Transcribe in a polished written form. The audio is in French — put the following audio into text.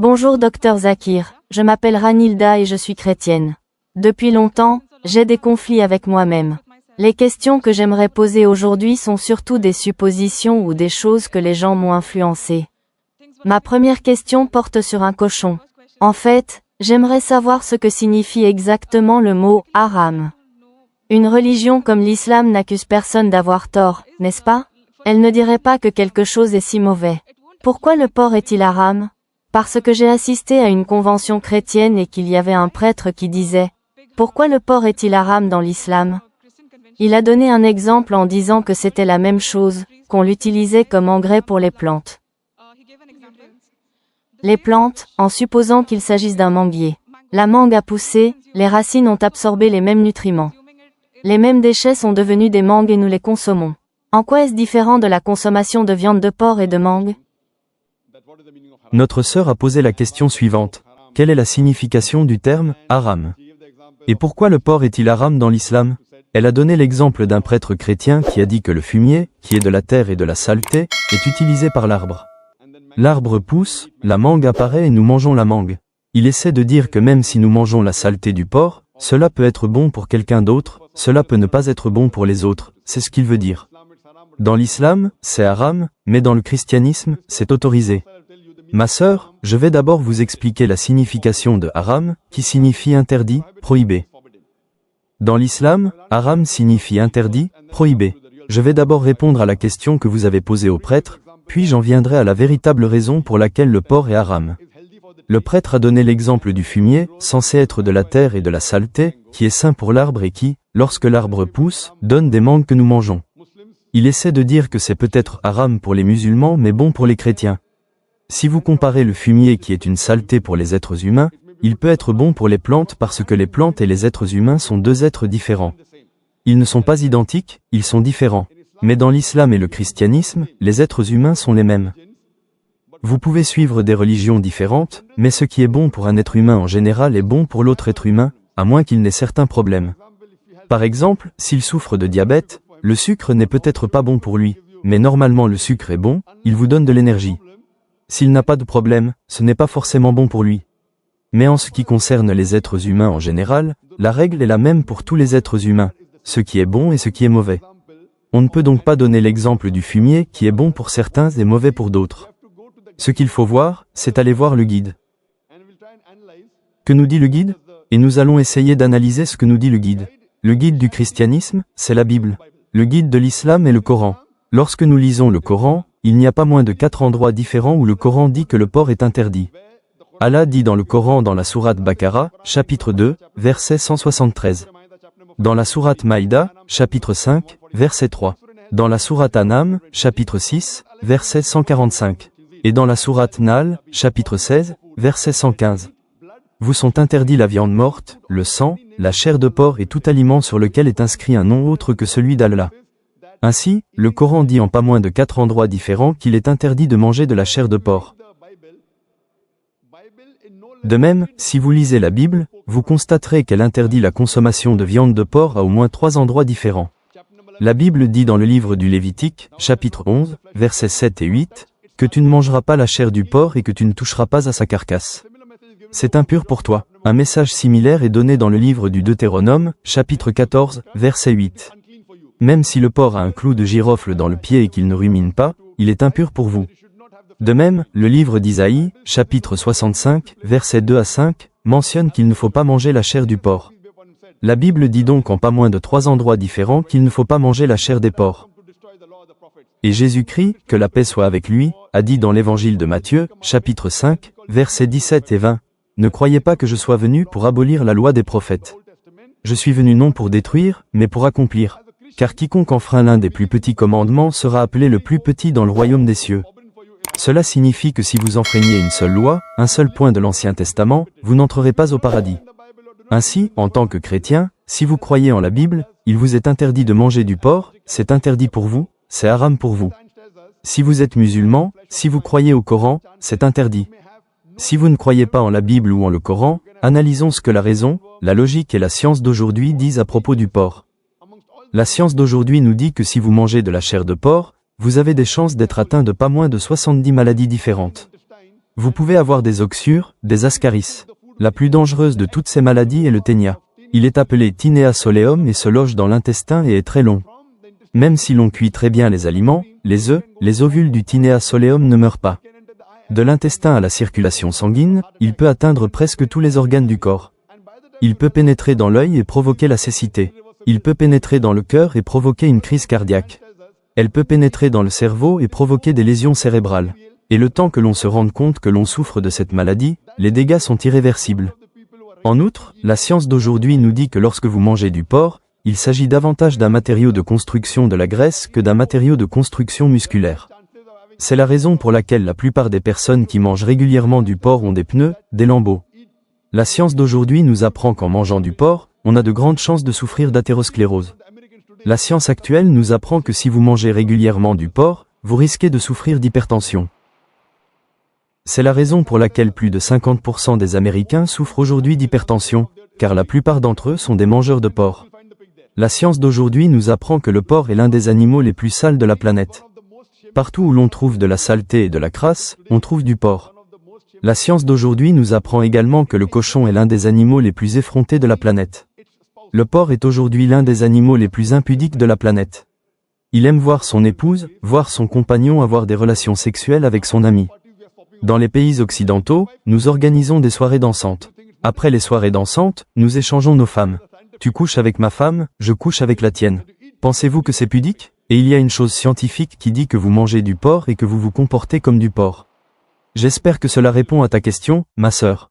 Bonjour Dr Zakir, je m'appelle Ranilda et je suis chrétienne. Depuis longtemps, j'ai des conflits avec moi-même. Les questions que j'aimerais poser aujourd'hui sont surtout des suppositions ou des choses que les gens m'ont influencées. Ma première question porte sur un cochon. En fait, j'aimerais savoir ce que signifie exactement le mot « haram ». Une religion comme l'islam n'accuse personne d'avoir tort, n'est-ce pas? Elle ne dirait pas que quelque chose est si mauvais. Pourquoi le porc est-il haram? Parce que j'ai assisté à une convention chrétienne et qu'il y avait un prêtre qui disait « Pourquoi le porc est-il haram dans l'islam ?» Il a donné un exemple en disant que c'était la même chose, qu'on l'utilisait comme engrais pour les plantes. Les plantes, en supposant qu'il s'agisse d'un manguier. La mangue a poussé, les racines ont absorbé les mêmes nutriments. Les mêmes déchets sont devenus des mangues et nous les consommons. En quoi est-ce différent de la consommation de viande de porc et de mangue? Notre sœur a posé la question suivante. Quelle est la signification du terme « haram » ? Et pourquoi le porc est-il haram dans l'islam? Elle a donné l'exemple d'un prêtre chrétien qui a dit que le fumier, qui est de la terre et de la saleté, est utilisé par l'arbre. L'arbre pousse, la mangue apparaît et nous mangeons la mangue. Il essaie de dire que même si nous mangeons la saleté du porc, cela peut être bon pour quelqu'un d'autre, cela peut ne pas être bon pour les autres, c'est ce qu'il veut dire. Dans l'islam, c'est haram, mais dans le christianisme, c'est autorisé. Ma sœur, je vais d'abord vous expliquer la signification de haram, qui signifie interdit, prohibé. Dans l'islam, haram signifie interdit, prohibé. Je vais d'abord répondre à la question que vous avez posée au prêtre, puis j'en viendrai à la véritable raison pour laquelle le porc est haram. Le prêtre a donné l'exemple du fumier, censé être de la terre et de la saleté, qui est sain pour l'arbre et qui, lorsque l'arbre pousse, donne des mangues que nous mangeons. Il essaie de dire que c'est peut-être haram pour les musulmans mais bon pour les chrétiens. Si vous comparez le fumier qui est une saleté pour les êtres humains, il peut être bon pour les plantes parce que les plantes et les êtres humains sont deux êtres différents. Ils ne sont pas identiques, ils sont différents. Mais dans l'islam et le christianisme, les êtres humains sont les mêmes. Vous pouvez suivre des religions différentes, mais ce qui est bon pour un être humain en général est bon pour l'autre être humain, à moins qu'il n'ait certains problèmes. Par exemple, s'il souffre de diabète, le sucre n'est peut-être pas bon pour lui, mais normalement le sucre est bon, il vous donne de l'énergie. S'il n'a pas de problème, ce n'est pas forcément bon pour lui. Mais en ce qui concerne les êtres humains en général, la règle est la même pour tous les êtres humains, ce qui est bon et ce qui est mauvais. On ne peut donc pas donner l'exemple du fumier qui est bon pour certains et mauvais pour d'autres. Ce qu'il faut voir, c'est aller voir le guide. Que nous dit le guide? Et nous allons essayer d'analyser ce que nous dit le guide. Le guide du christianisme, c'est la Bible. Le guide de l'islam est le Coran. Lorsque nous lisons le Coran, il n'y a pas moins de 4 endroits différents où le Coran dit que le porc est interdit. Allah dit dans le Coran dans la sourate Baqara, chapitre 2, verset 173. Dans la sourate Maïda, chapitre 5, verset 3. Dans la sourate An'am, chapitre 6, verset 145. Et dans la sourate Nahl, chapitre 16, verset 115. Vous sont interdits la viande morte, le sang, la chair de porc et tout aliment sur lequel est inscrit un nom autre que celui d'Allah. Ainsi, le Coran dit en pas moins de 4 endroits différents qu'il est interdit de manger de la chair de porc. De même, si vous lisez la Bible, vous constaterez qu'elle interdit la consommation de viande de porc à au moins 3 endroits différents. La Bible dit dans le livre du Lévitique, chapitre 11, versets 7 et 8, que tu ne mangeras pas la chair du porc et que tu ne toucheras pas à sa carcasse. C'est impur pour toi. Un message similaire est donné dans le livre du Deutéronome, chapitre 14, verset 8. Même si le porc a un clou de girofle dans le pied et qu'il ne rumine pas, il est impur pour vous. De même, le livre d'Isaïe, chapitre 65, versets 2 à 5, mentionne qu'il ne faut pas manger la chair du porc. La Bible dit donc en pas moins de 3 endroits différents qu'il ne faut pas manger la chair des porcs. Et Jésus-Christ, que la paix soit avec lui, a dit dans l'évangile de Matthieu, chapitre 5, versets 17 et 20, « Ne croyez pas que je sois venu pour abolir la loi des prophètes. Je suis venu non pour détruire, mais pour accomplir. Car quiconque enfreint l'un des plus petits commandements sera appelé le plus petit dans le royaume des cieux. » Cela signifie que si vous enfreignez une seule loi, un seul point de l'Ancien Testament, vous n'entrerez pas au paradis. Ainsi, en tant que chrétien, si vous croyez en la Bible, il vous est interdit de manger du porc, c'est interdit pour vous, c'est haram pour vous. Si vous êtes musulman, si vous croyez au Coran, c'est interdit. Si vous ne croyez pas en la Bible ou en le Coran, analysons ce que la raison, la logique et la science d'aujourd'hui disent à propos du porc. La science d'aujourd'hui nous dit que si vous mangez de la chair de porc, vous avez des chances d'être atteint de pas moins de 70 maladies différentes. Vous pouvez avoir des oxyures, des ascaris. La plus dangereuse de toutes ces maladies est le ténia. Il est appelé Tinea soleum et se loge dans l'intestin et est très long. Même si l'on cuit très bien les aliments, les œufs, les ovules du Tinea soleum ne meurent pas. De l'intestin à la circulation sanguine, il peut atteindre presque tous les organes du corps. Il peut pénétrer dans l'œil et provoquer la cécité. Il peut pénétrer dans le cœur et provoquer une crise cardiaque. Elle peut pénétrer dans le cerveau et provoquer des lésions cérébrales. Et le temps que l'on se rende compte que l'on souffre de cette maladie, les dégâts sont irréversibles. En outre, la science d'aujourd'hui nous dit que lorsque vous mangez du porc, il s'agit davantage d'un matériau de construction de la graisse que d'un matériau de construction musculaire. C'est la raison pour laquelle la plupart des personnes qui mangent régulièrement du porc ont des pneus, des lambeaux. La science d'aujourd'hui nous apprend qu'en mangeant du porc, on a de grandes chances de souffrir d'athérosclérose. La science actuelle nous apprend que si vous mangez régulièrement du porc, vous risquez de souffrir d'hypertension. C'est la raison pour laquelle plus de 50% des Américains souffrent aujourd'hui d'hypertension, car la plupart d'entre eux sont des mangeurs de porc. La science d'aujourd'hui nous apprend que le porc est l'un des animaux les plus sales de la planète. Partout où l'on trouve de la saleté et de la crasse, on trouve du porc. La science d'aujourd'hui nous apprend également que le cochon est l'un des animaux les plus effrontés de la planète. Le porc est aujourd'hui l'un des animaux les plus impudiques de la planète. Il aime voir son épouse, voir son compagnon avoir des relations sexuelles avec son ami. Dans les pays occidentaux, nous organisons des soirées dansantes. Après les soirées dansantes, nous échangeons nos femmes. Tu couches avec ma femme, je couche avec la tienne. Pensez-vous que c'est pudique? Et il y a une chose scientifique qui dit que vous mangez du porc et que vous vous comportez comme du porc. J'espère que cela répond à ta question, ma sœur.